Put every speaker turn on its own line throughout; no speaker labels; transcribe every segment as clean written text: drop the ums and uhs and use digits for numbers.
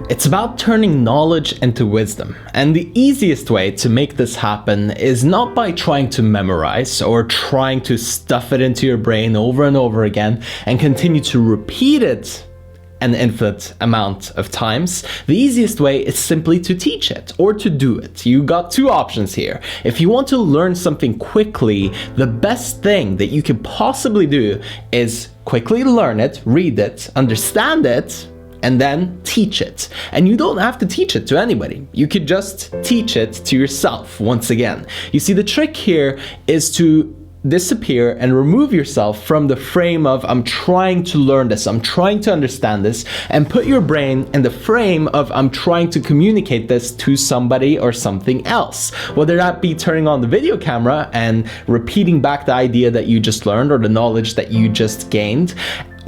It's about turning knowledge into wisdom, and the easiest way to make this happen is not by trying to memorize or trying to stuff it into your brain over and over again and continue to repeat it an infinite amount of times. The easiest way is simply to teach it or to do it. You got two options here. If you want to learn something quickly, the best thing that you could possibly do is quickly learn it, read it, understand it, and then teach it. And you don't have to teach it to anybody. You could just teach it to yourself once again. You see, the trick here is to disappear and remove yourself from the frame of I'm trying to learn this, I'm trying to understand this, and put your brain in the frame of I'm trying to communicate this to somebody or something else. Whether that be turning on the video camera and repeating back the idea that you just learned or the knowledge that you just gained,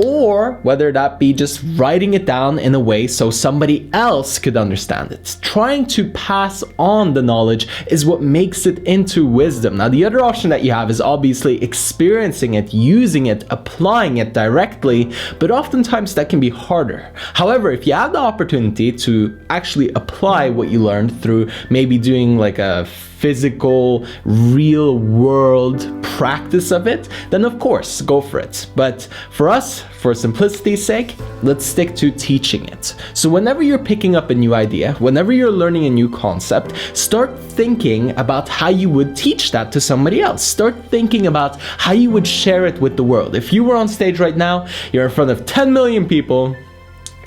or whether that be just writing it down in a way so somebody else could understand it. Trying to pass on the knowledge is what makes it into wisdom. Now, the other option that you have is obviously experiencing it, using it, applying it directly, but oftentimes that can be harder. However, if you have the opportunity to actually apply what you learned through maybe doing like a physical, real world practice of it, then of course, go for it. But for us, for simplicity's sake, let's stick to teaching it. So whenever you're picking up a new idea, whenever you're learning a new concept, start thinking about how you would teach that to somebody else. Start thinking about how you would share it with the world. If you were on stage right now, you're in front of 10 million people,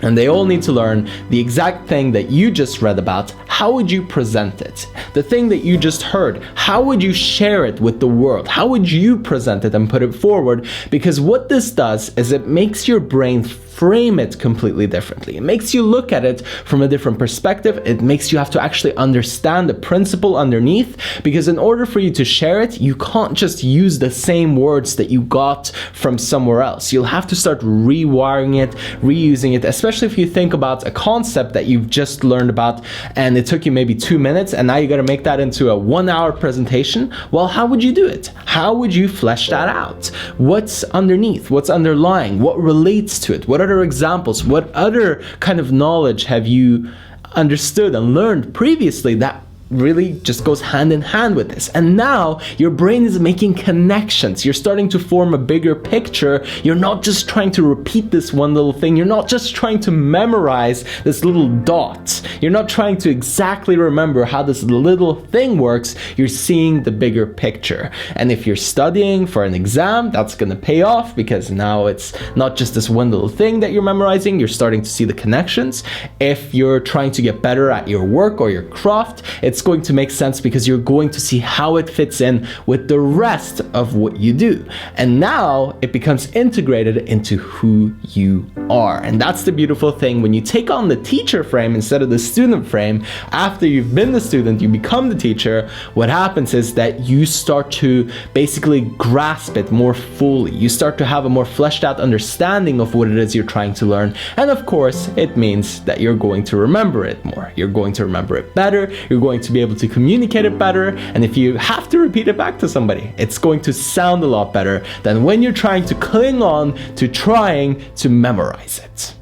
and they all need to learn the exact thing that you just read about. How would you present it? The thing that you just heard, how would you share it with the world? How would you present it and put it forward? Because what this does is it makes your brain frame it completely differently. It makes you look at it from a different perspective. It makes you have to actually understand the principle underneath, because in order for you to share it, you can't just use the same words that you got from somewhere else. You'll have to start rewiring it, reusing it, especially if you think about a concept that you've just learned about and it took you maybe 2 minutes and now you got to make that into a 1-hour presentation. Well, how would you do it? How would you flesh that out? What's underneath? What's underlying? What relates to it? What other examples? What other kind of knowledge have you understood and learned previously that really just goes hand in hand with this? And now your brain is making connections. You're starting to form a bigger picture. You're not just trying to repeat this one little thing. You're not just trying to memorize this little dot. You're not trying to exactly remember how this little thing works. You're seeing the bigger picture. And if you're studying for an exam, that's going to pay off, because now it's not just this one little thing that you're memorizing. You're starting to see the connections. If you're trying to get better at your work or your craft, it's going to make sense because you're going to see how it fits in with the rest of what you do. And now it becomes integrated into who you are. And that's the beautiful thing. When you take on the teacher frame instead of the student frame, after you've been the student, you become the teacher, what happens is that you start to basically grasp it more fully. You start to have a more fleshed out understanding of what it is you're trying to learn. And of course, it means that you're going to remember it more. You're going to remember it better. You're going to be able to communicate it better. And if you have to repeat it back to somebody, it's going to sound a lot better than when you're trying to cling on to trying to memorize it.